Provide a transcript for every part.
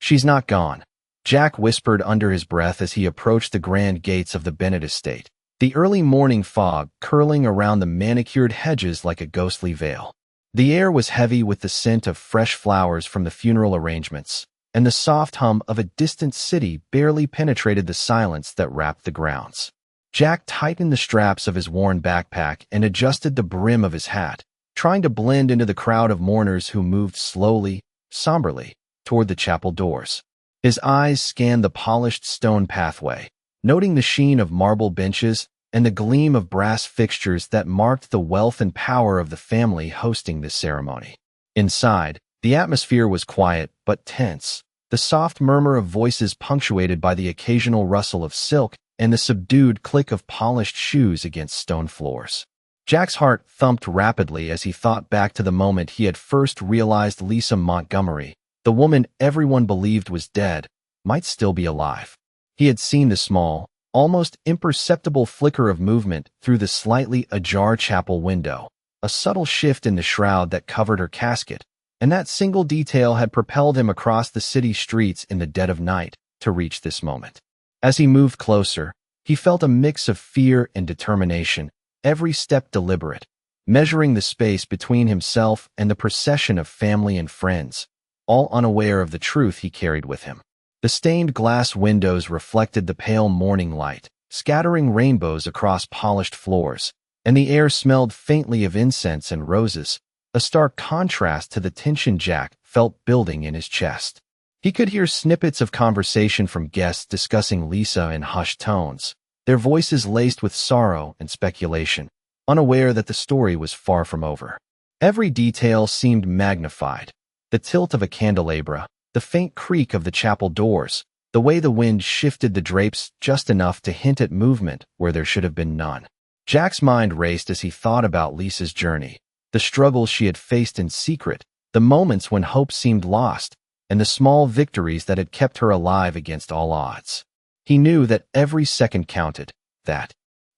"She's not gone," Jack whispered under his breath as he approached the grand gates of the Bennett estate, the early morning fog curling around the manicured hedges like a ghostly veil. The air was heavy with the scent of fresh flowers from the funeral arrangements, and the soft hum of a distant city barely penetrated the silence that wrapped the grounds. Jack tightened the straps of his worn backpack and adjusted the brim of his hat, trying to blend into the crowd of mourners who moved slowly, somberly, toward the chapel doors. His eyes scanned the polished stone pathway, noting the sheen of marble benches and the gleam of brass fixtures that marked the wealth and power of the family hosting this ceremony. Inside, the atmosphere was quiet but tense, the soft murmur of voices punctuated by the occasional rustle of silk and the subdued click of polished shoes against stone floors. Jack's heart thumped rapidly as he thought back to the moment he had first realized Lisa Montgomery, the woman everyone believed was dead, might still be alive. He had seen the small, almost imperceptible flicker of movement through the slightly ajar chapel window, a subtle shift in the shroud that covered her casket, and that single detail had propelled him across the city streets in the dead of night to reach this moment. As he moved closer, he felt a mix of fear and determination, every step deliberate, measuring the space between himself and the procession of family and friends, all unaware of the truth he carried with him. The stained glass windows reflected the pale morning light, scattering rainbows across polished floors, and the air smelled faintly of incense and roses, a stark contrast to the tension Jack felt building in his chest. He could hear snippets of conversation from guests discussing Lisa in hushed tones, their voices laced with sorrow and speculation, unaware that the story was far from over. Every detail seemed magnified: the tilt of a candelabra, the faint creak of the chapel doors, the way the wind shifted the drapes just enough to hint at movement where there should have been none. Jack's mind raced as he thought about Lisa's journey, the struggles she had faced in secret, the moments when hope seemed lost, and the small victories that had kept her alive against all odds. He knew that every second counted, that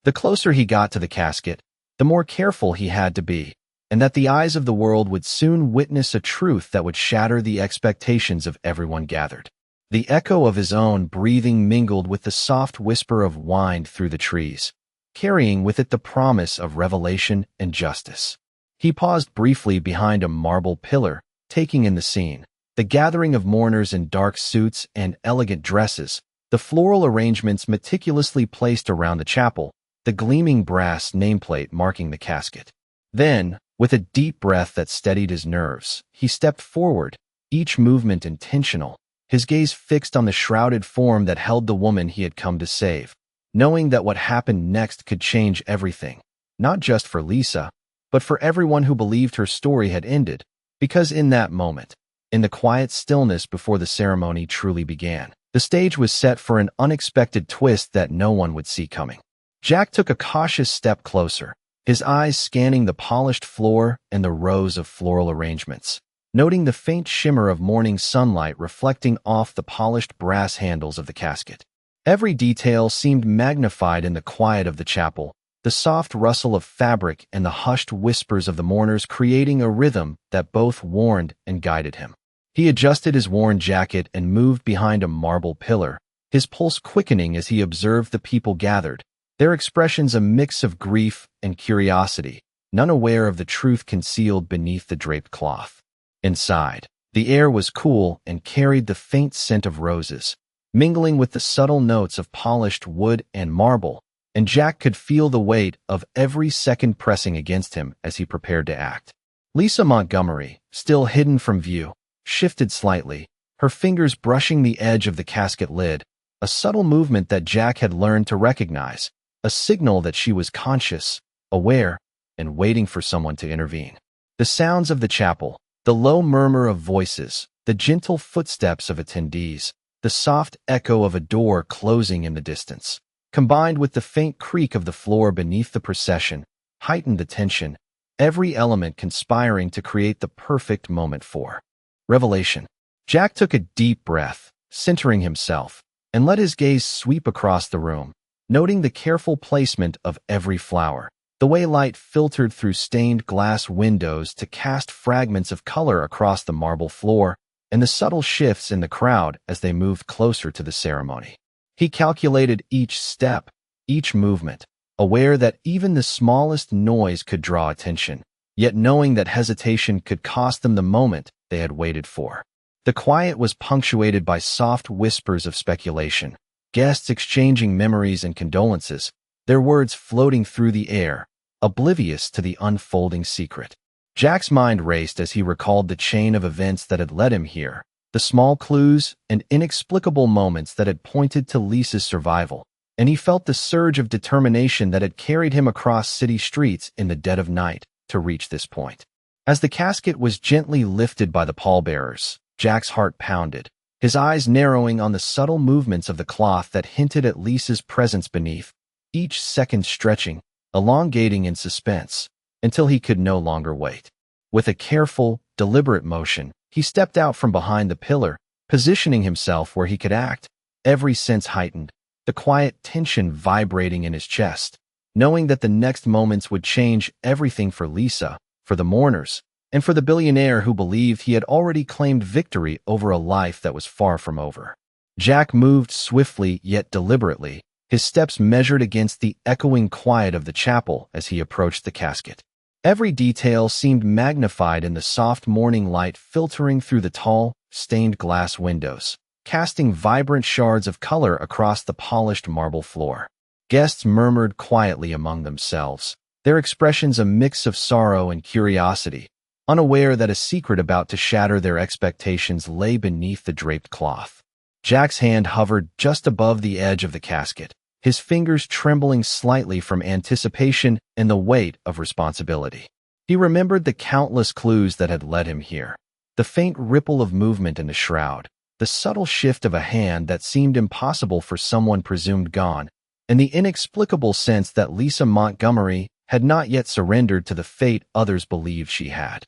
the closer he got to the casket, the more careful he had to be, and that the eyes of the world would soon witness a truth that would shatter the expectations of everyone gathered. The echo of his own breathing mingled with the soft whisper of wind through the trees, carrying with it the promise of revelation and justice. He paused briefly behind a marble pillar, taking in the scene, the gathering of mourners in dark suits and elegant dresses, the floral arrangements meticulously placed around the chapel, the gleaming brass nameplate marking the casket. Then, with a deep breath that steadied his nerves, he stepped forward, each movement intentional, his gaze fixed on the shrouded form that held the woman he had come to save, knowing that what happened next could change everything, not just for Lisa, but for everyone who believed her story had ended, because in that moment, in the quiet stillness before the ceremony truly began, the stage was set for an unexpected twist that no one would see coming. Jack took a cautious step closer, his eyes scanning the polished floor and the rows of floral arrangements, noting the faint shimmer of morning sunlight reflecting off the polished brass handles of the casket. Every detail seemed magnified in the quiet of the chapel, the soft rustle of fabric and the hushed whispers of the mourners creating a rhythm that both warned and guided him. He adjusted his worn jacket and moved behind a marble pillar, his pulse quickening as he observed the people gathered, their expressions a mix of grief and curiosity, none aware of the truth concealed beneath the draped cloth. Inside, the air was cool and carried the faint scent of roses, mingling with the subtle notes of polished wood and marble, and Jack could feel the weight of every second pressing against him as he prepared to act. Lisa Montgomery, still hidden from view, shifted slightly, her fingers brushing the edge of the casket lid, a subtle movement that Jack had learned to recognize, a signal that she was conscious, aware, and waiting for someone to intervene. The sounds of the chapel, the low murmur of voices, the gentle footsteps of attendees, the soft echo of a door closing in the distance, combined with the faint creak of the floor beneath the procession, heightened the tension, every element conspiring to create the perfect moment for revelation. Jack took a deep breath, centering himself, and let his gaze sweep across the room, noting the careful placement of every flower, the way light filtered through stained glass windows to cast fragments of color across the marble floor, and the subtle shifts in the crowd as they moved closer to the ceremony. He calculated each step, each movement, aware that even the smallest noise could draw attention, yet knowing that hesitation could cost them the moment they had waited for. The quiet was punctuated by soft whispers of speculation, guests exchanging memories and condolences, their words floating through the air, oblivious to the unfolding secret. Jack's mind raced as he recalled the chain of events that had led him here, the small clues and inexplicable moments that had pointed to Lisa's survival, and he felt the surge of determination that had carried him across city streets in the dead of night to reach this point. As the casket was gently lifted by the pallbearers, Jack's heart pounded, his eyes narrowing on the subtle movements of the cloth that hinted at Lisa's presence beneath, each second stretching, elongating in suspense, until he could no longer wait. With a careful, deliberate motion, he stepped out from behind the pillar, positioning himself where he could act, every sense heightened, the quiet tension vibrating in his chest, knowing that the next moments would change everything for Lisa, for the mourners, and for the billionaire who believed he had already claimed victory over a life that was far from over. Jack moved swiftly yet deliberately, his steps measured against the echoing quiet of the chapel as he approached the casket. Every detail seemed magnified in the soft morning light filtering through the tall, stained glass windows, casting vibrant shards of color across the polished marble floor. Guests murmured quietly among themselves, their expressions a mix of sorrow and curiosity, unaware that a secret about to shatter their expectations lay beneath the draped cloth. Jack's hand hovered just above the edge of the casket, his fingers trembling slightly from anticipation and the weight of responsibility. He remembered the countless clues that had led him here, the faint ripple of movement in the shroud, the subtle shift of a hand that seemed impossible for someone presumed gone, and the inexplicable sense that Lisa Montgomery had not yet surrendered to the fate others believed she had.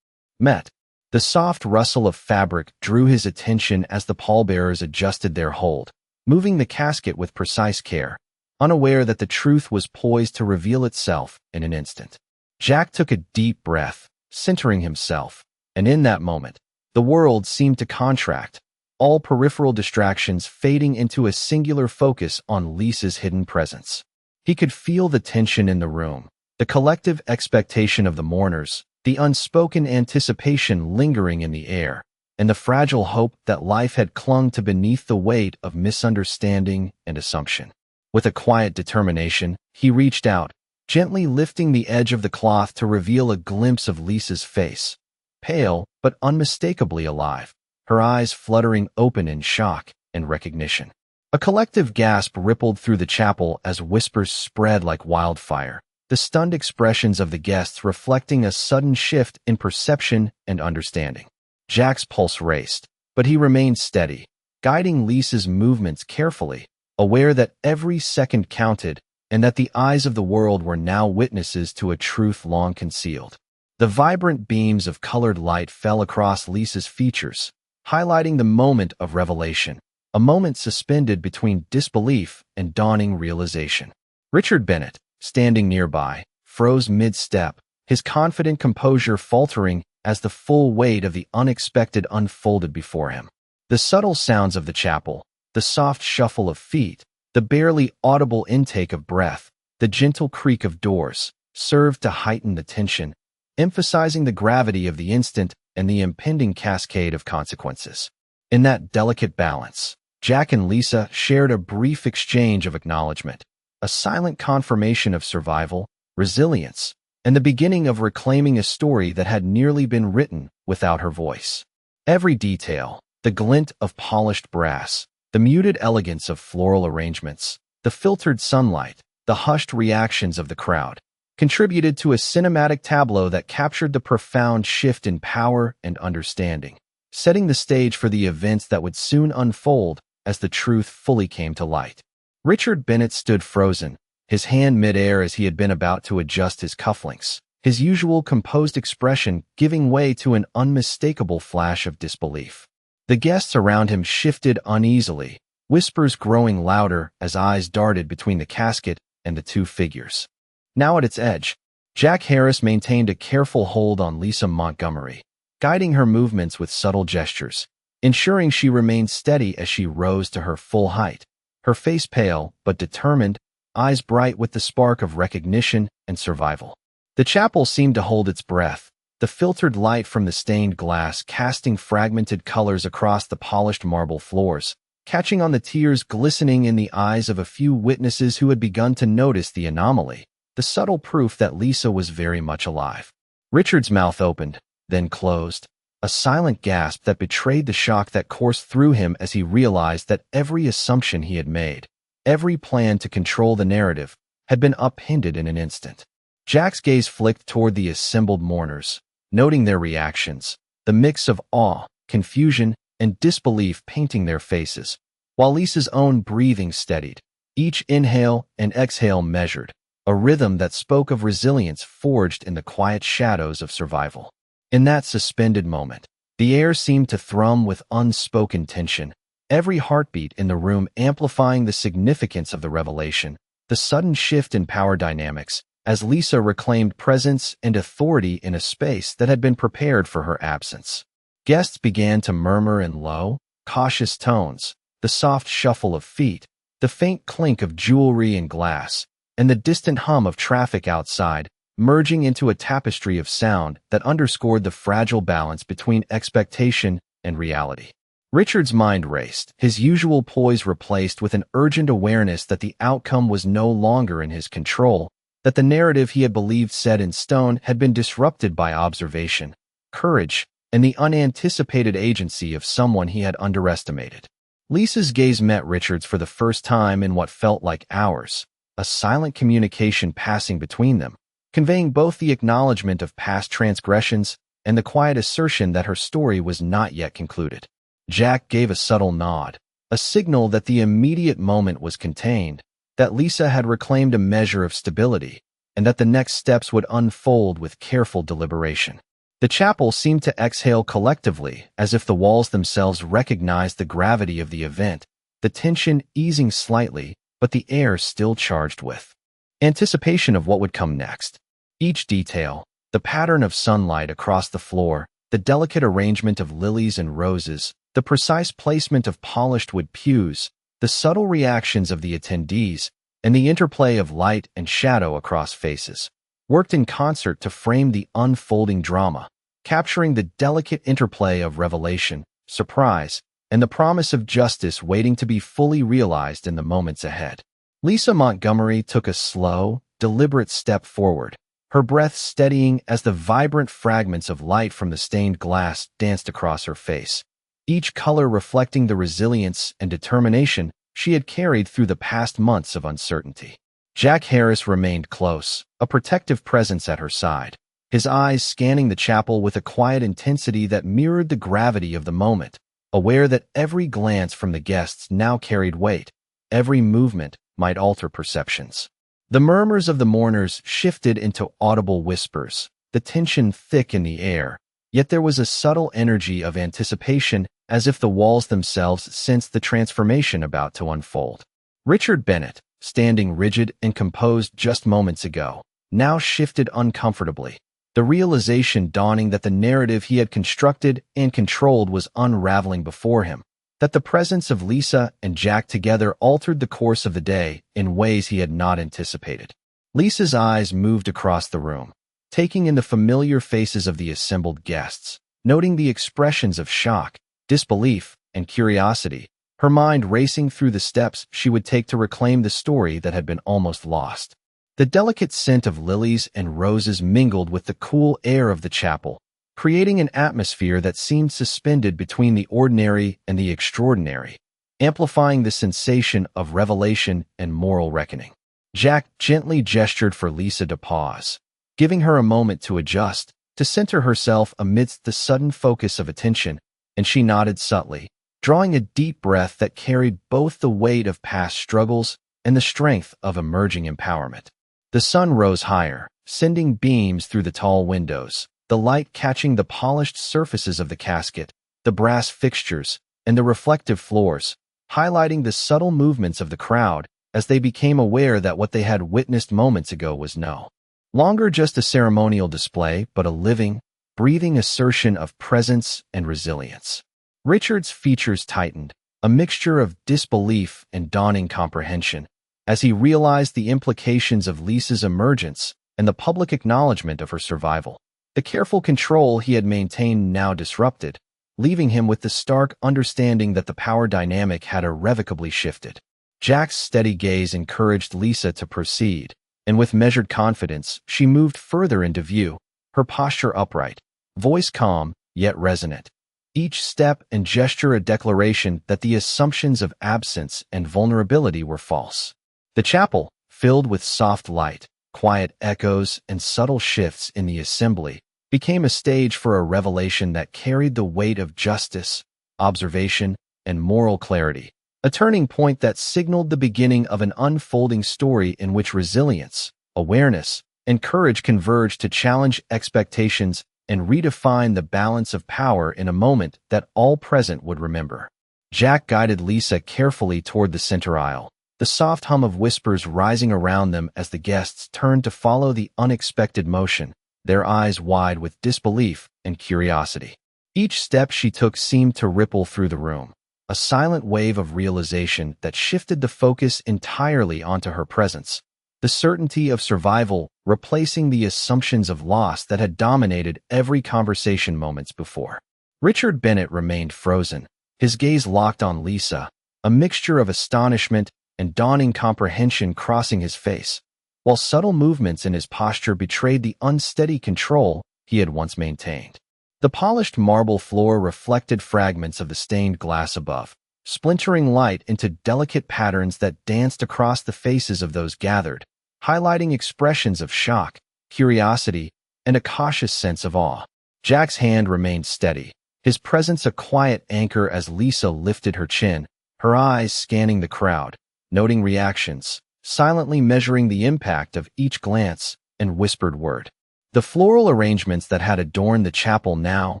The soft rustle of fabric drew his attention as the pallbearers adjusted their hold, moving the casket with precise care, unaware that the truth was poised to reveal itself in an instant. Jack took a deep breath, centering himself, and in that moment, the world seemed to contract, all peripheral distractions fading into a singular focus on Lisa's hidden presence. He could feel the tension in the room, the collective expectation of the mourners, the unspoken anticipation lingering in the air, and the fragile hope that life had clung to beneath the weight of misunderstanding and assumption. With a quiet determination, he reached out, gently lifting the edge of the cloth to reveal a glimpse of Lisa's face, pale but unmistakably alive, her eyes fluttering open in shock and recognition. A collective gasp rippled through the chapel as whispers spread like wildfire, the stunned expressions of the guests reflecting a sudden shift in perception and understanding. Jack's pulse raced, but he remained steady, guiding Lisa's movements carefully, aware that every second counted and that the eyes of the world were now witnesses to a truth long concealed. The vibrant beams of colored light fell across Lisa's features, highlighting the moment of revelation, a moment suspended between disbelief and dawning realization. Richard Bennett, standing nearby, froze mid-step, his confident composure faltering as the full weight of the unexpected unfolded before him. The subtle sounds of the chapel, the soft shuffle of feet, the barely audible intake of breath, the gentle creak of doors, served to heighten the tension, emphasizing the gravity of the instant and the impending cascade of consequences. In that delicate balance, Jack and Lisa shared a brief exchange of acknowledgement, a silent confirmation of survival, resilience, and the beginning of reclaiming a story that had nearly been written without her voice. Every detail, the glint of polished brass, the muted elegance of floral arrangements, the filtered sunlight, the hushed reactions of the crowd, contributed to a cinematic tableau that captured the profound shift in power and understanding, setting the stage for the events that would soon unfold as the truth fully came to light. Richard Bennett stood frozen, his hand mid-air as he had been about to adjust his cufflinks, his usual composed expression giving way to an unmistakable flash of disbelief. The guests around him shifted uneasily, whispers growing louder as eyes darted between the casket and the two figures. Now at its edge, Jack Harris maintained a careful hold on Lisa Montgomery, guiding her movements with subtle gestures, ensuring she remained steady as she rose to her full height, her face pale but determined, eyes bright with the spark of recognition and survival. The chapel seemed to hold its breath, the filtered light from the stained glass casting fragmented colors across the polished marble floors, catching on the tears glistening in the eyes of a few witnesses who had begun to notice the anomaly, the subtle proof that Lisa was very much alive. Richard's mouth opened, then closed, a silent gasp that betrayed the shock that coursed through him as he realized that every assumption he had made, every plan to control the narrative, had been upended in an instant. Jack's gaze flicked toward the assembled mourners, noting their reactions, the mix of awe, confusion, and disbelief painting their faces, while Lisa's own breathing steadied, each inhale and exhale measured, a rhythm that spoke of resilience forged in the quiet shadows of survival. In that suspended moment, the air seemed to thrum with unspoken tension, every heartbeat in the room amplifying the significance of the revelation, the sudden shift in power dynamics, as Lisa reclaimed presence and authority in a space that had been prepared for her absence. Guests began to murmur in low, cautious tones, the soft shuffle of feet, the faint clink of jewelry and glass, and the distant hum of traffic outside, merging into a tapestry of sound that underscored the fragile balance between expectation and reality. Richard's mind raced, his usual poise replaced with an urgent awareness that the outcome was no longer in his control, that the narrative he had believed set in stone had been disrupted by observation, courage, and the unanticipated agency of someone he had underestimated. Lisa's gaze met Richard's for the first time in what felt like hours, a silent communication passing between them, conveying both the acknowledgement of past transgressions and the quiet assertion that her story was not yet concluded. Jack gave a subtle nod, a signal that the immediate moment was contained, that Lisa had reclaimed a measure of stability, and that the next steps would unfold with careful deliberation. The chapel seemed to exhale collectively, as if the walls themselves recognized the gravity of the event, the tension easing slightly, but the air still charged with anticipation of what would come next. Each detail, the pattern of sunlight across the floor, the delicate arrangement of lilies and roses, the precise placement of polished wood pews, the subtle reactions of the attendees, and the interplay of light and shadow across faces, worked in concert to frame the unfolding drama, capturing the delicate interplay of revelation, surprise, and the promise of justice waiting to be fully realized in the moments ahead. Lisa Montgomery took a slow, deliberate step forward, her breath steadying as the vibrant fragments of light from the stained glass danced across her face, each color reflecting the resilience and determination she had carried through the past months of uncertainty. Jack Harris remained close, a protective presence at her side, his eyes scanning the chapel with a quiet intensity that mirrored the gravity of the moment, aware that every glance from the guests now carried weight, every movement might alter perceptions. The murmurs of the mourners shifted into audible whispers, the tension thick in the air, yet there was a subtle energy of anticipation as if the walls themselves sensed the transformation about to unfold. Richard Bennett, standing rigid and composed just moments ago, now shifted uncomfortably, the realization dawning that the narrative he had constructed and controlled was unraveling before him, that the presence of Lisa and Jack together altered the course of the day in ways he had not anticipated. Lisa's eyes moved across the room, taking in the familiar faces of the assembled guests, noting the expressions of shock, disbelief, and curiosity, her mind racing through the steps she would take to reclaim the story that had been almost lost. The delicate scent of lilies and roses mingled with the cool air of the chapel, creating an atmosphere that seemed suspended between the ordinary and the extraordinary, amplifying the sensation of revelation and moral reckoning. Jack gently gestured for Lisa to pause, giving her a moment to adjust, to center herself amidst the sudden focus of attention, and she nodded subtly, drawing a deep breath that carried both the weight of past struggles and the strength of emerging empowerment. The sun rose higher, sending beams through the tall windows, the light catching the polished surfaces of the casket, the brass fixtures, and the reflective floors, highlighting the subtle movements of the crowd as they became aware that what they had witnessed moments ago was no longer just a ceremonial display, but a living, breathing assertion of presence and resilience. Richard's features tightened, a mixture of disbelief and dawning comprehension, as he realized the implications of Lisa's emergence and the public acknowledgement of her survival. The careful control he had maintained now disrupted, leaving him with the stark understanding that the power dynamic had irrevocably shifted. Jack's steady gaze encouraged Lisa to proceed, and with measured confidence, she moved further into view, her posture upright, voice calm yet resonant. Each step and gesture a declaration that the assumptions of absence and vulnerability were false. The chapel, filled with soft light, quiet echoes, and subtle shifts in the assembly, became a stage for a revelation that carried the weight of justice, observation, and moral clarity, a turning point that signaled the beginning of an unfolding story in which resilience, awareness, and courage converged to challenge expectations and redefine the balance of power in a moment that all present would remember. Jack guided Lisa carefully toward the center aisle, the soft hum of whispers rising around them as the guests turned to follow the unexpected motion, their eyes wide with disbelief and curiosity. Each step she took seemed to ripple through the room, a silent wave of realization that shifted the focus entirely onto her presence, the certainty of survival replacing the assumptions of loss that had dominated every conversation moments before. Richard Bennett remained frozen, his gaze locked on Lisa, a mixture of astonishment and dawning comprehension crossing his face, while subtle movements in his posture betrayed the unsteady control he had once maintained. The polished marble floor reflected fragments of the stained glass above, splintering light into delicate patterns that danced across the faces of those gathered, highlighting expressions of shock, curiosity, and a cautious sense of awe. Jack's hand remained steady, his presence a quiet anchor as Lisa lifted her chin, her eyes scanning the crowd, noting reactions, silently measuring the impact of each glance and whispered word. The floral arrangements that had adorned the chapel now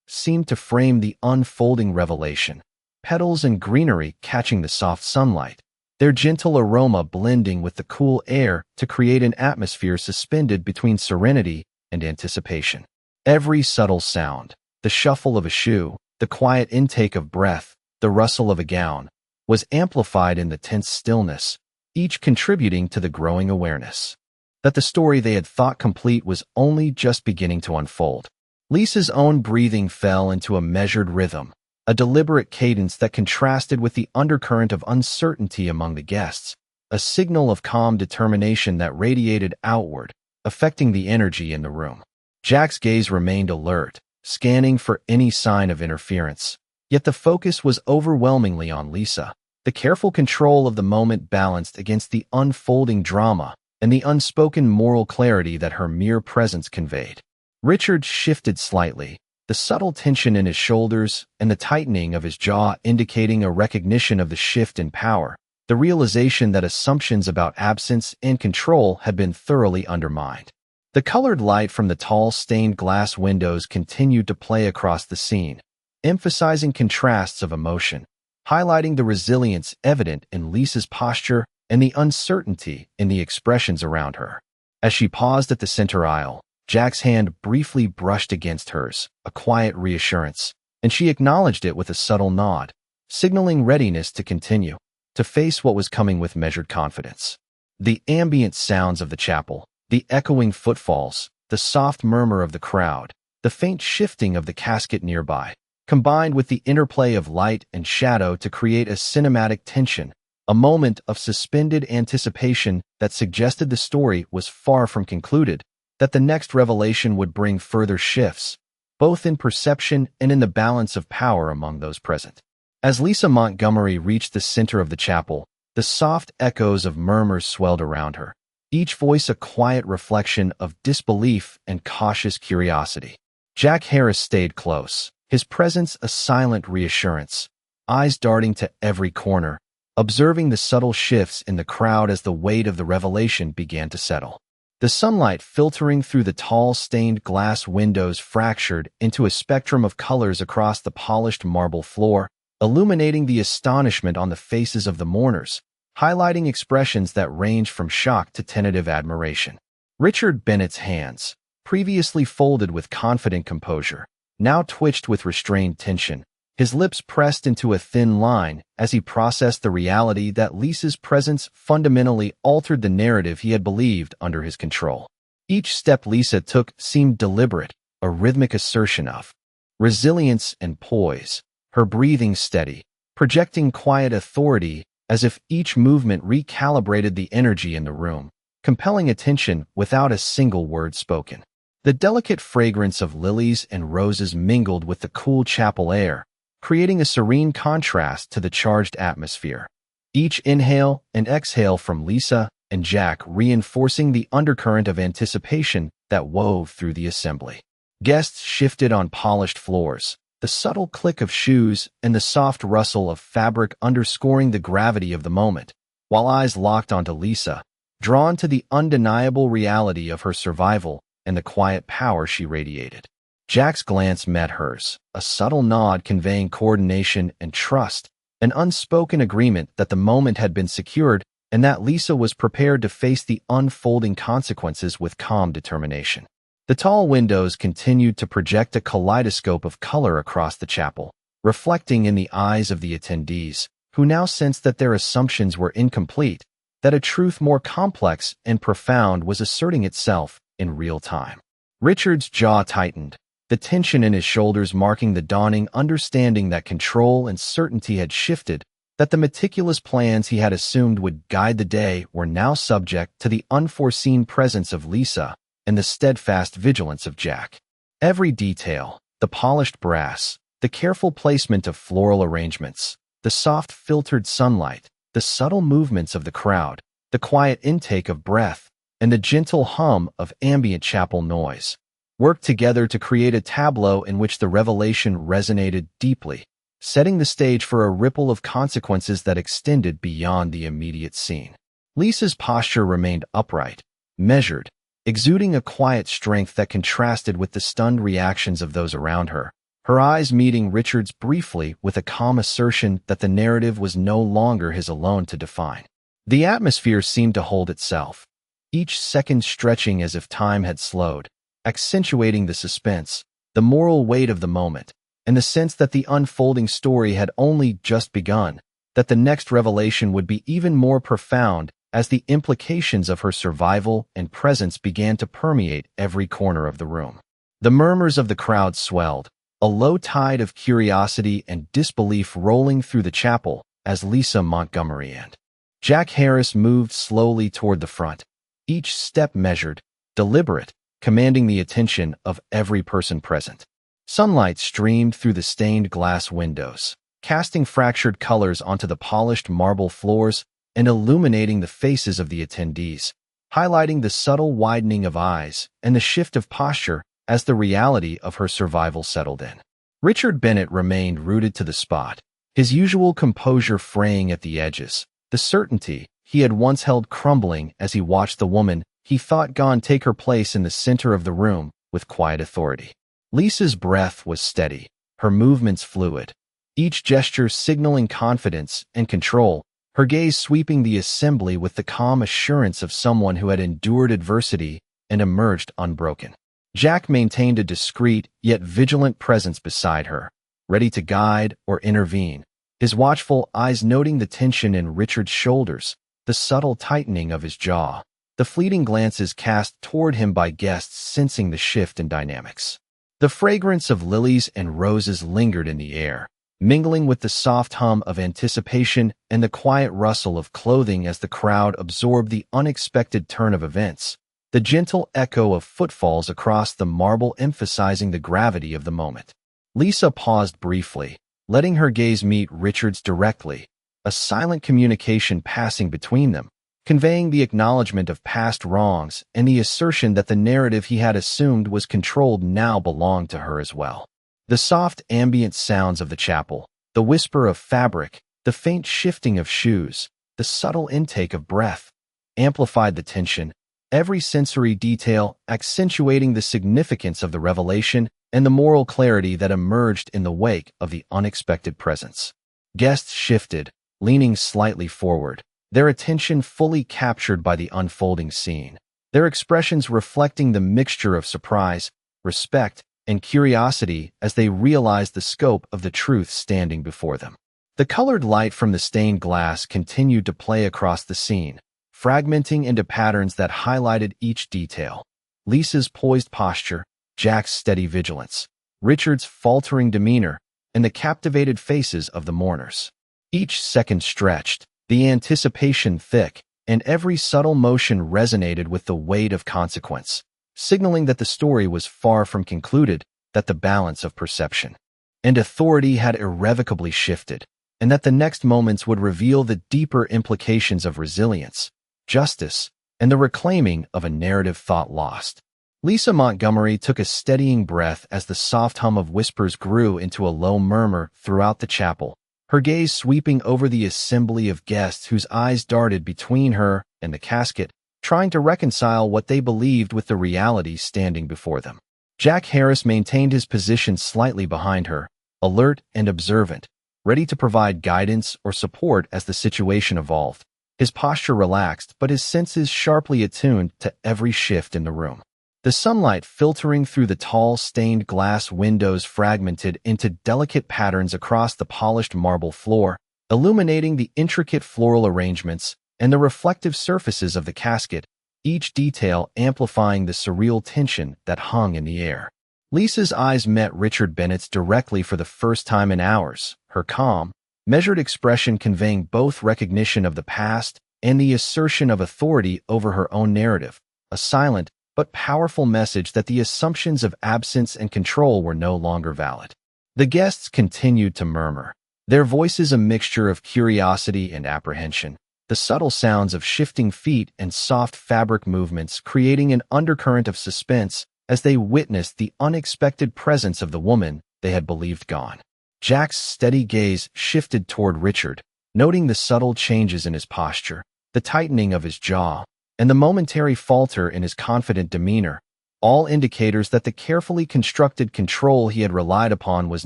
seemed to frame the unfolding revelation, petals and greenery catching the soft sunlight, their gentle aroma blending with the cool air to create an atmosphere suspended between serenity and anticipation. Every subtle sound, the shuffle of a shoe, the quiet intake of breath, the rustle of a gown, was amplified in the tense stillness, each contributing to the growing awareness that the story they had thought complete was only just beginning to unfold. Lisa's own breathing fell into a measured rhythm, a deliberate cadence that contrasted with the undercurrent of uncertainty among the guests, a signal of calm determination that radiated outward, affecting the energy in the room. Jack's gaze remained alert, scanning for any sign of interference, yet the focus was overwhelmingly on Lisa, the careful control of the moment balanced against the unfolding drama and the unspoken moral clarity that her mere presence conveyed. Richard shifted slightly, the subtle tension in his shoulders and the tightening of his jaw indicating a recognition of the shift in power, the realization that assumptions about absence and control had been thoroughly undermined. The colored light from the tall stained glass windows continued to play across the scene, emphasizing contrasts of emotion, highlighting the resilience evident in Lisa's posture and the uncertainty in the expressions around her. As she paused at the center aisle, Jack's hand briefly brushed against hers, a quiet reassurance, and she acknowledged it with a subtle nod, signaling readiness to continue, to face what was coming with measured confidence. The ambient sounds of the chapel, the echoing footfalls, the soft murmur of the crowd, the faint shifting of the casket nearby, combined with the interplay of light and shadow to create a cinematic tension, a moment of suspended anticipation that suggested the story was far from concluded, that the next revelation would bring further shifts, both in perception and in the balance of power among those present. As Lisa Montgomery reached the center of the chapel, the soft echoes of murmurs swelled around her, each voice a quiet reflection of disbelief and cautious curiosity. Jack Harris stayed close, his presence a silent reassurance, eyes darting to every corner, observing the subtle shifts in the crowd as the weight of the revelation began to settle. The sunlight filtering through the tall stained glass windows fractured into a spectrum of colors across the polished marble floor, illuminating the astonishment on the faces of the mourners, highlighting expressions that ranged from shock to tentative admiration. Richard Bennett's hands, previously folded with confident composure, now twitched with restrained tension, his lips pressed into a thin line as he processed the reality that Lisa's presence fundamentally altered the narrative he had believed under his control. Each step Lisa took seemed deliberate, a rhythmic assertion of resilience and poise, her breathing steady, projecting quiet authority as if each movement recalibrated the energy in the room, compelling attention without a single word spoken. The delicate fragrance of lilies and roses mingled with the cool chapel air, creating a serene contrast to the charged atmosphere. Each inhale and exhale from Lisa and Jack reinforcing the undercurrent of anticipation that wove through the assembly. Guests shifted on polished floors, the subtle click of shoes and the soft rustle of fabric underscoring the gravity of the moment, while eyes locked onto Lisa, drawn to the undeniable reality of her survival and the quiet power she radiated. Jack's glance met hers, a subtle nod conveying coordination and trust, an unspoken agreement that the moment had been secured and that Lisa was prepared to face the unfolding consequences with calm determination. The tall windows continued to project a kaleidoscope of color across the chapel, reflecting in the eyes of the attendees, who now sensed that their assumptions were incomplete, that a truth more complex and profound was asserting itself in real time. Richard's jaw tightened, the tension in his shoulders marking the dawning understanding that control and certainty had shifted, that the meticulous plans he had assumed would guide the day were now subject to the unforeseen presence of Lisa and the steadfast vigilance of Jack. Every detail, the polished brass, the careful placement of floral arrangements, the soft filtered sunlight, the subtle movements of the crowd, the quiet intake of breath, and the gentle hum of ambient chapel noise, worked together to create a tableau in which the revelation resonated deeply, setting the stage for a ripple of consequences that extended beyond the immediate scene. Lisa's posture remained upright, measured, exuding a quiet strength that contrasted with the stunned reactions of those around her, her eyes meeting Richard's briefly with a calm assertion that the narrative was no longer his alone to define. The atmosphere seemed to hold itself, each second stretching as if time had slowed, accentuating the suspense, the moral weight of the moment, and the sense that the unfolding story had only just begun, that the next revelation would be even more profound as the implications of her survival and presence began to permeate every corner of the room. The murmurs of the crowd swelled, a low tide of curiosity and disbelief rolling through the chapel as Lisa Montgomery and Jack Harris moved slowly toward the front, each step measured, deliberate, commanding the attention of every person present. Sunlight streamed through the stained glass windows, casting fractured colors onto the polished marble floors and illuminating the faces of the attendees, highlighting the subtle widening of eyes and the shift of posture as the reality of her survival settled in. Richard Bennett remained rooted to the spot, his usual composure fraying at the edges, the certainty he had once held crumbling as he watched the woman he thought gone take her place in the center of the room with quiet authority. Lisa's breath was steady, her movements fluid, each gesture signaling confidence and control, her gaze sweeping the assembly with the calm assurance of someone who had endured adversity and emerged unbroken. Jack maintained a discreet yet vigilant presence beside her, ready to guide or intervene, his watchful eyes noting the tension in Richard's shoulders, the subtle tightening of his jaw, the fleeting glances cast toward him by guests sensing the shift in dynamics. The fragrance of lilies and roses lingered in the air, mingling with the soft hum of anticipation and the quiet rustle of clothing as the crowd absorbed the unexpected turn of events, the gentle echo of footfalls across the marble emphasizing the gravity of the moment. Lisa paused briefly, letting her gaze meet Richard's directly, a silent communication passing between them, conveying the acknowledgement of past wrongs and the assertion that the narrative he had assumed was controlled now belonged to her as well. The soft ambient sounds of the chapel, the whisper of fabric, the faint shifting of shoes, the subtle intake of breath, amplified the tension, every sensory detail accentuating the significance of the revelation and the moral clarity that emerged in the wake of the unexpected presence. Guests shifted, leaning slightly forward, their attention fully captured by the unfolding scene, their expressions reflecting the mixture of surprise, respect, and curiosity as they realized the scope of the truth standing before them. The colored light from the stained glass continued to play across the scene, fragmenting into patterns that highlighted each detail. Lisa's poised posture, Jack's steady vigilance, Richard's faltering demeanor, and the captivated faces of the mourners. Each second stretched, the anticipation thick, and every subtle motion resonated with the weight of consequence, signaling that the story was far from concluded, that the balance of perception and authority had irrevocably shifted, and that the next moments would reveal the deeper implications of resilience, justice, and the reclaiming of a narrative thought lost. Lisa Montgomery took a steadying breath as the soft hum of whispers grew into a low murmur throughout the chapel, her gaze sweeping over the assembly of guests whose eyes darted between her and the casket, trying to reconcile what they believed with the reality standing before them. Jack Harris maintained his position slightly behind her, alert and observant, ready to provide guidance or support as the situation evolved. His posture relaxed, but his senses sharply attuned to every shift in the room. The sunlight filtering through the tall stained glass windows fragmented into delicate patterns across the polished marble floor, illuminating the intricate floral arrangements and the reflective surfaces of the casket, each detail amplifying the surreal tension that hung in the air. Lisa's eyes met Richard Bennett's directly for the first time in hours, her calm, measured expression conveying both recognition of the past and the assertion of authority over her own narrative, a silent but powerful message that the assumptions of absence and control were no longer valid. The guests continued to murmur, their voices a mixture of curiosity and apprehension, the subtle sounds of shifting feet and soft fabric movements creating an undercurrent of suspense as they witnessed the unexpected presence of the woman they had believed gone. Jack's steady gaze shifted toward Richard, noting the subtle changes in his posture, the tightening of his jaw, and the momentary falter in his confident demeanor, all indicators that the carefully constructed control he had relied upon was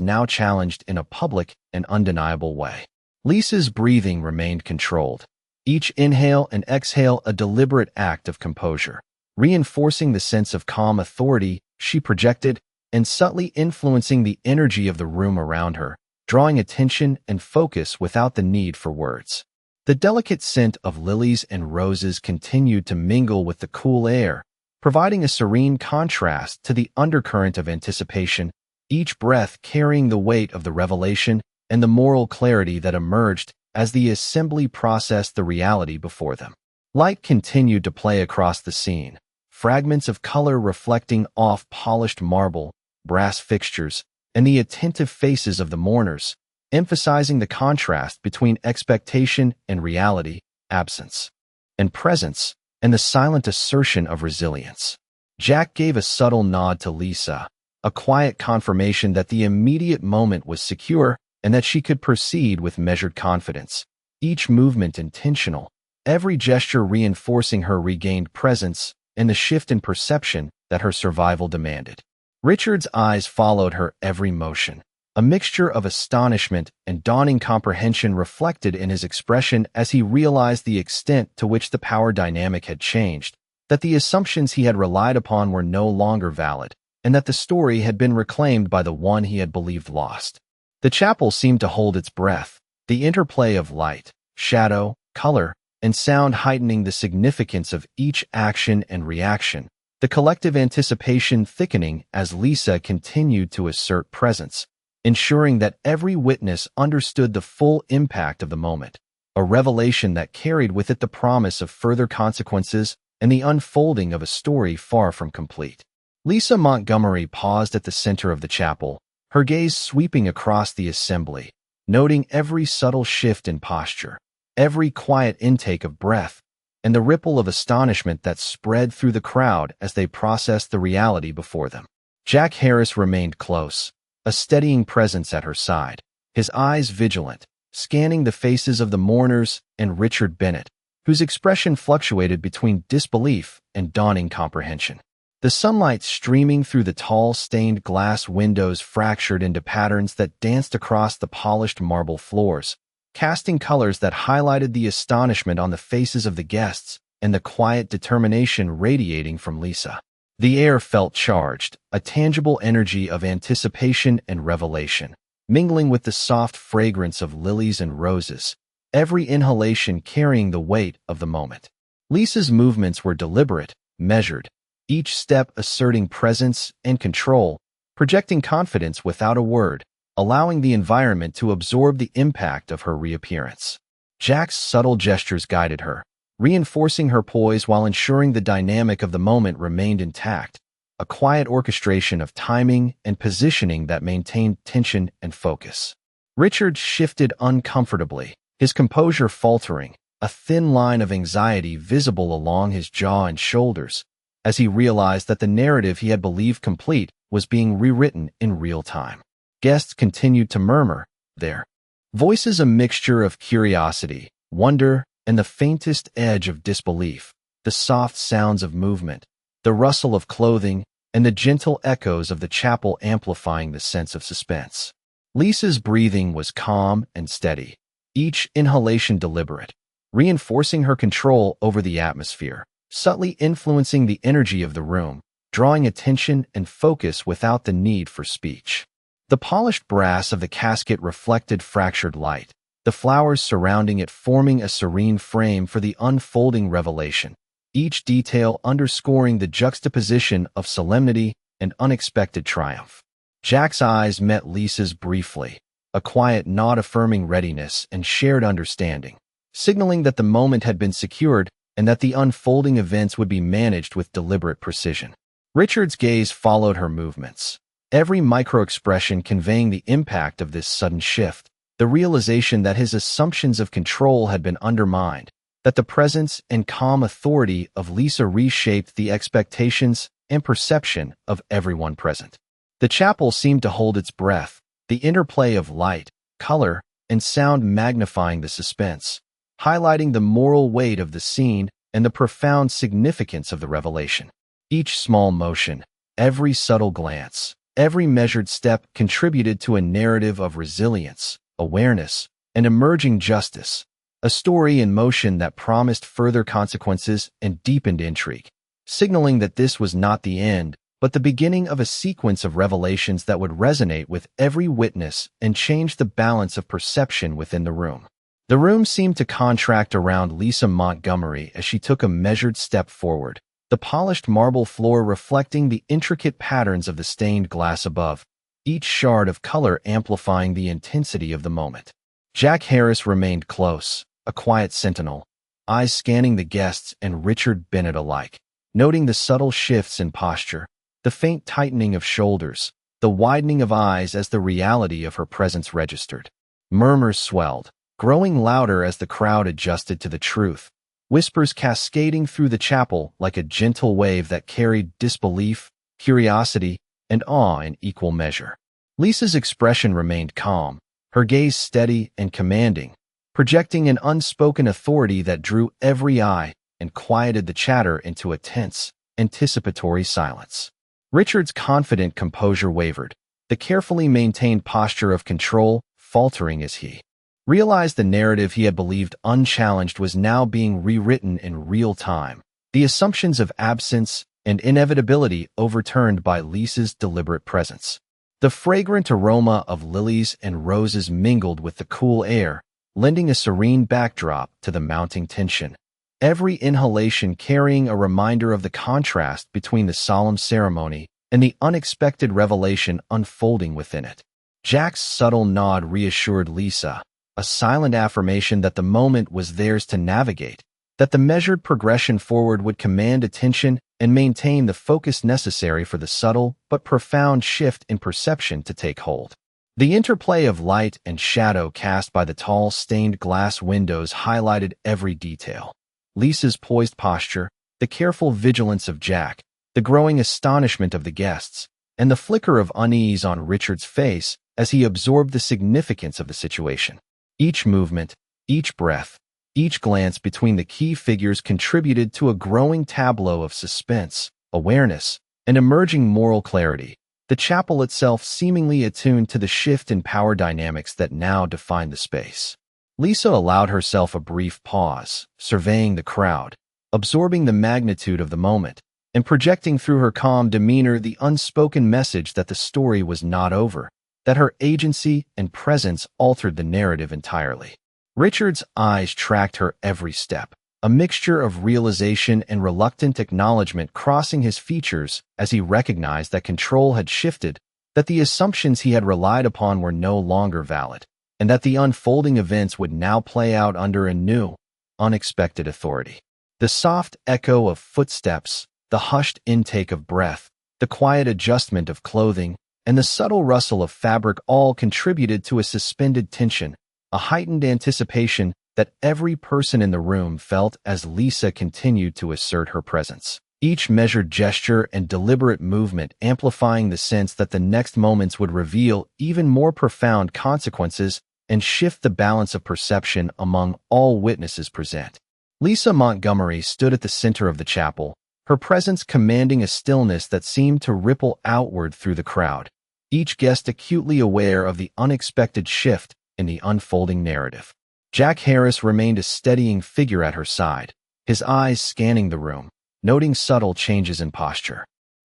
now challenged in a public and undeniable way. Lisa's breathing remained controlled, each inhale and exhale a deliberate act of composure, reinforcing the sense of calm authority she projected and subtly influencing the energy of the room around her, drawing attention and focus without the need for words. The delicate scent of lilies and roses continued to mingle with the cool air, providing a serene contrast to the undercurrent of anticipation, each breath carrying the weight of the revelation and the moral clarity that emerged as the assembly processed the reality before them. Light continued to play across the scene, fragments of color reflecting off polished marble, brass fixtures, and the attentive faces of the mourners, emphasizing the contrast between expectation and reality, absence and presence, and the silent assertion of resilience. Jack gave a subtle nod to Lisa, a quiet confirmation that the immediate moment was secure and that she could proceed with measured confidence, each movement intentional, every gesture reinforcing her regained presence and the shift in perception that her survival demanded. Richard's eyes followed her every motion, a mixture of astonishment and dawning comprehension reflected in his expression as he realized the extent to which the power dynamic had changed, that the assumptions he had relied upon were no longer valid, and that the story had been reclaimed by the one he had believed lost. The chapel seemed to hold its breath, the interplay of light, shadow, color, and sound heightening the significance of each action and reaction, the collective anticipation thickening as Lisa continued to assert presence, ensuring that every witness understood the full impact of the moment, a revelation that carried with it the promise of further consequences and the unfolding of a story far from complete. Lisa Montgomery paused at the center of the chapel, her gaze sweeping across the assembly, noting every subtle shift in posture, every quiet intake of breath, and the ripple of astonishment that spread through the crowd as they processed the reality before them. Jack Harris remained close, a steadying presence at her side, his eyes vigilant, scanning the faces of the mourners and Richard Bennett, whose expression fluctuated between disbelief and dawning comprehension. The sunlight streaming through the tall stained glass windows fractured into patterns that danced across the polished marble floors, casting colors that highlighted the astonishment on the faces of the guests and the quiet determination radiating from Lisa. The air felt charged, a tangible energy of anticipation and revelation, mingling with the soft fragrance of lilies and roses, every inhalation carrying the weight of the moment. Lisa's movements were deliberate, measured, each step asserting presence and control, projecting confidence without a word, allowing the environment to absorb the impact of her reappearance. Jack's subtle gestures guided her, reinforcing her poise while ensuring the dynamic of the moment remained intact, a quiet orchestration of timing and positioning that maintained tension and focus. Richard shifted uncomfortably, his composure faltering, a thin line of anxiety visible along his jaw and shoulders, as he realized that the narrative he had believed complete was being rewritten in real time. Guests continued to murmur, their voices a mixture of curiosity, wonder, and the faintest edge of disbelief, the soft sounds of movement, the rustle of clothing, and the gentle echoes of the chapel amplifying the sense of suspense. Lisa's breathing was calm and steady, each inhalation deliberate, reinforcing her control over the atmosphere, subtly influencing the energy of the room, drawing attention and focus without the need for speech. The polished brass of the casket reflected fractured light, the flowers surrounding it forming a serene frame for the unfolding revelation, each detail underscoring the juxtaposition of solemnity and unexpected triumph. Jack's eyes met Lisa's briefly, a quiet nod affirming readiness and shared understanding, signaling that the moment had been secured and that the unfolding events would be managed with deliberate precision. Richard's gaze followed her movements, every micro-expression conveying the impact of this sudden shift, the realization that his assumptions of control had been undermined, that the presence and calm authority of Lisa reshaped the expectations and perception of everyone present. The chapel seemed to hold its breath, the interplay of light, color, and sound magnifying the suspense, highlighting the moral weight of the scene and the profound significance of the revelation. Each small motion, every subtle glance, every measured step contributed to a narrative of resilience, awareness, and emerging justice, a story in motion that promised further consequences and deepened intrigue, signaling that this was not the end, but the beginning of a sequence of revelations that would resonate with every witness and change the balance of perception within the room. The room seemed to contract around Lisa Montgomery as she took a measured step forward, the polished marble floor reflecting the intricate patterns of the stained glass above, each shard of color amplifying the intensity of the moment. Jack Harris remained close, a quiet sentinel, eyes scanning the guests and Richard Bennett alike, noting the subtle shifts in posture, the faint tightening of shoulders, the widening of eyes as the reality of her presence registered. Murmurs swelled, growing louder as the crowd adjusted to the truth, whispers cascading through the chapel like a gentle wave that carried disbelief, curiosity, and awe in equal measure. Lisa's expression remained calm, her gaze steady and commanding, projecting an unspoken authority that drew every eye and quieted the chatter into a tense, anticipatory silence. Richard's confident composure wavered, the carefully maintained posture of control faltering as he realized the narrative he had believed unchallenged was now being rewritten in real time, the assumptions of absence and inevitability overturned by Lisa's deliberate presence. The fragrant aroma of lilies and roses mingled with the cool air, lending a serene backdrop to the mounting tension, every inhalation carrying a reminder of the contrast between the solemn ceremony and the unexpected revelation unfolding within it. Jack's subtle nod reassured Lisa, a silent affirmation that the moment was theirs to navigate, that the measured progression forward would command attention and maintain the focus necessary for the subtle but profound shift in perception to take hold. The interplay of light and shadow cast by the tall stained glass windows highlighted every detail. Lisa's poised posture, the careful vigilance of Jack, the growing astonishment of the guests, and the flicker of unease on Richard's face as he absorbed the significance of the situation. Each movement, each breath, each glance between the key figures contributed to a growing tableau of suspense, awareness, and emerging moral clarity, the chapel itself seemingly attuned to the shift in power dynamics that now defined the space. Lisa allowed herself a brief pause, surveying the crowd, absorbing the magnitude of the moment, and projecting through her calm demeanor the unspoken message that the story was not over, that her agency and presence altered the narrative entirely. Richard's eyes tracked her every step, a mixture of realization and reluctant acknowledgement crossing his features as he recognized that control had shifted, that the assumptions he had relied upon were no longer valid, and that the unfolding events would now play out under a new, unexpected authority. The soft echo of footsteps, the hushed intake of breath, the quiet adjustment of clothing, and the subtle rustle of fabric all contributed to a suspended tension, a heightened anticipation that every person in the room felt as Lisa continued to assert her presence. Each measured gesture and deliberate movement amplifying the sense that the next moments would reveal even more profound consequences and shift the balance of perception among all witnesses present. Lisa Montgomery stood at the center of the chapel, her presence commanding a stillness that seemed to ripple outward through the crowd, each guest acutely aware of the unexpected shift in the unfolding narrative. Jack Harris remained a steadying figure at her side, his eyes scanning the room, noting subtle changes in posture,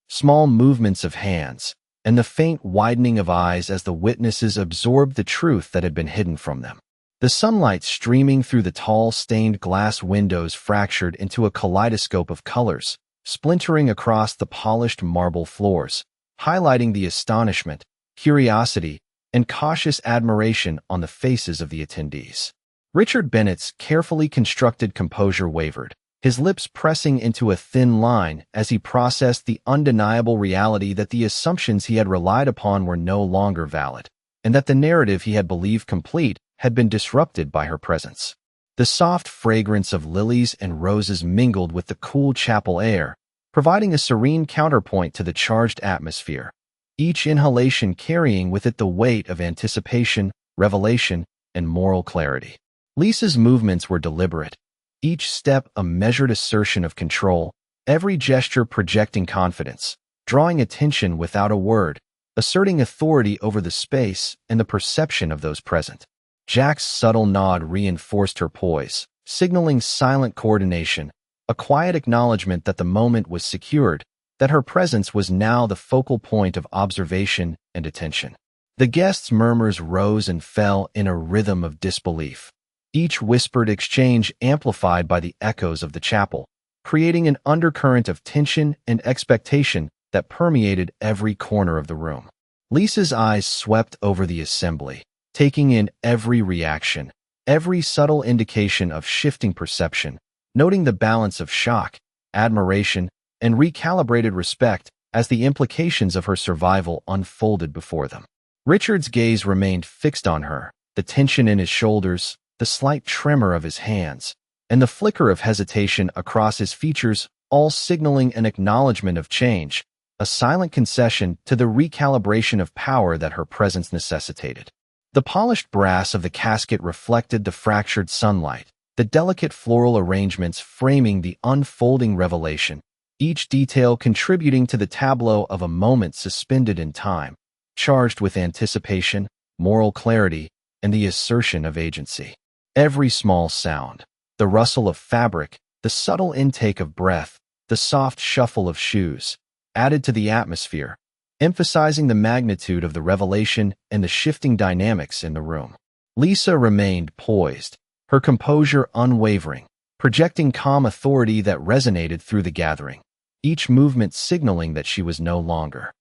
small movements of hands, and the faint widening of eyes as the witnesses absorbed the truth that had been hidden from them. The sunlight streaming through the tall stained glass windows fractured into a kaleidoscope of colors, splintering across the polished marble floors, highlighting the astonishment, curiosity, and cautious admiration on the faces of the attendees. Richard Bennett's carefully constructed composure wavered, his lips pressing into a thin line as he processed the undeniable reality that the assumptions he had relied upon were no longer valid, and that the narrative he had believed complete had been disrupted by her presence. The soft fragrance of lilies and roses mingled with the cool chapel air, providing a serene counterpoint to the charged atmosphere, each inhalation carrying with it the weight of anticipation, revelation, and moral clarity. Lisa's movements were deliberate, each step a measured assertion of control, every gesture projecting confidence, drawing attention without a word, asserting authority over the space and the perception of those present. Jack's subtle nod reinforced her poise, signaling silent coordination, a quiet acknowledgement that the moment was secured, that her presence was now the focal point of observation and attention. The guests' murmurs rose and fell in a rhythm of disbelief, each whispered exchange amplified by the echoes of the chapel, creating an undercurrent of tension and expectation that permeated every corner of the room. Lisa's eyes swept over the assembly, taking in every reaction, every subtle indication of shifting perception, noting the balance of shock, admiration, and recalibrated respect as the implications of her survival unfolded before them. Richard's gaze remained fixed on her, the tension in his shoulders, the slight tremor of his hands, and the flicker of hesitation across his features, all signaling an acknowledgement of change, a silent concession to the recalibration of power that her presence necessitated. The polished brass of the casket reflected the fractured sunlight, the delicate floral arrangements framing the unfolding revelation, each detail contributing to the tableau of a moment suspended in time, charged with anticipation, moral clarity, and the assertion of agency. Every small sound, the rustle of fabric, the subtle intake of breath, the soft shuffle of shoes, added to the atmosphere, emphasizing the magnitude of the revelation and the shifting dynamics in the room. Lisa remained poised, her composure unwavering, projecting calm authority that resonated through the gathering, each movement signaling that she was no longer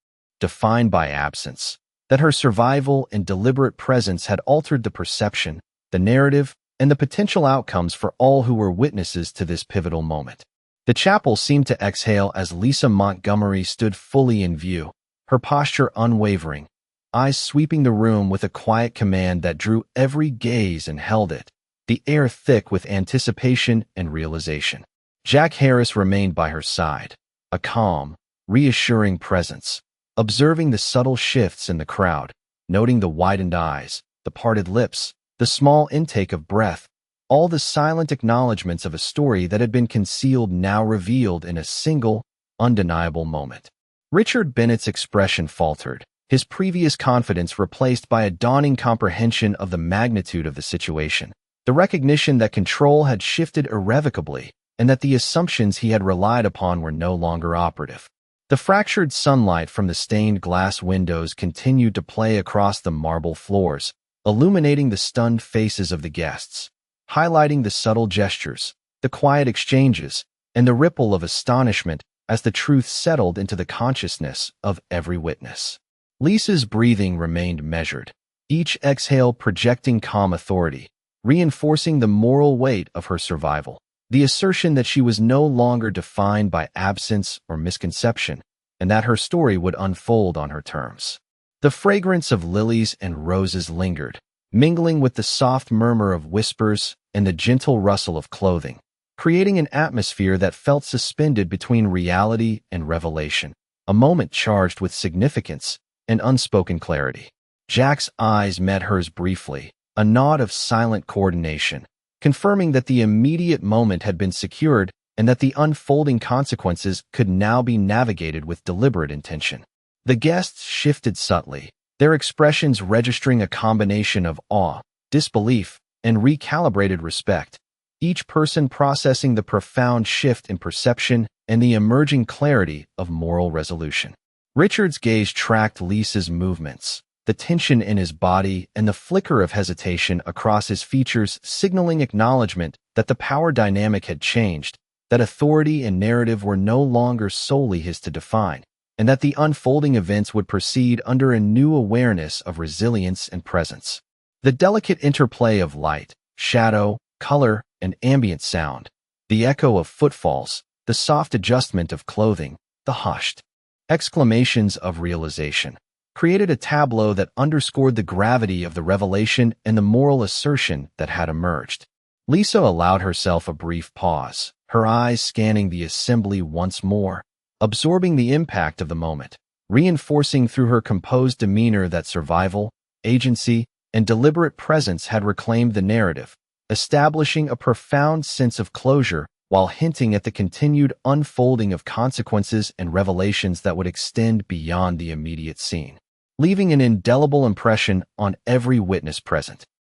defined by absence, that her survival and deliberate presence had altered the perception, the narrative, and the potential outcomes for all who were witnesses to this pivotal moment. The chapel seemed to exhale as Lisa Montgomery stood fully in view, her posture unwavering, eyes sweeping the room with a quiet command that drew every gaze and held it, the air thick with anticipation and realization. Jack Harris remained by her side, a calm, reassuring presence, observing the subtle shifts in the crowd, noting the widened eyes, the parted lips, the small intake of breath, all the silent acknowledgments of a story that had been concealed now revealed in a single, undeniable moment. Richard Bennett's expression faltered, his previous confidence replaced by a dawning comprehension of the magnitude of the situation, the recognition that control had shifted irrevocably, and that the assumptions he had relied upon were no longer operative. The fractured sunlight from the stained glass windows continued to play across the marble floors, illuminating the stunned faces of the guests, highlighting the subtle gestures, the quiet exchanges, and the ripple of astonishment as the truth settled into the consciousness of every witness. Lisa's breathing remained measured, each exhale projecting calm authority, reinforcing the moral weight of her survival. The assertion that she was no longer defined by absence or misconception, and that her story would unfold on her terms. The fragrance of lilies and roses lingered, mingling with the soft murmur of whispers and the gentle rustle of clothing, creating an atmosphere that felt suspended between reality and revelation, a moment charged with significance and unspoken clarity. Jack's eyes met hers briefly, a nod of silent coordination, confirming that the immediate moment had been secured and that the unfolding consequences could now be navigated with deliberate intention. The guests shifted subtly, their expressions registering a combination of awe, disbelief, and recalibrated respect, each person processing the profound shift in perception and the emerging clarity of moral resolution. Richard's gaze tracked Lisa's movements, the tension in his body and the flicker of hesitation across his features signaling acknowledgement that the power dynamic had changed, that authority and narrative were no longer solely his to define, and that the unfolding events would proceed under a new awareness of resilience and presence. The delicate interplay of light, shadow, color, and ambient sound, the echo of footfalls, the soft adjustment of clothing, the hushed exclamations of realization, created a tableau that underscored the gravity of the revelation and the moral assertion that had emerged. Lisa allowed herself a brief pause, her eyes scanning the assembly once more, absorbing the impact of the moment, reinforcing through her composed demeanor that survival, agency, and deliberate presence had reclaimed the narrative, establishing a profound sense of closure while hinting at the continued unfolding of consequences and revelations that would extend beyond the immediate scene, leaving an indelible impression on every witness present.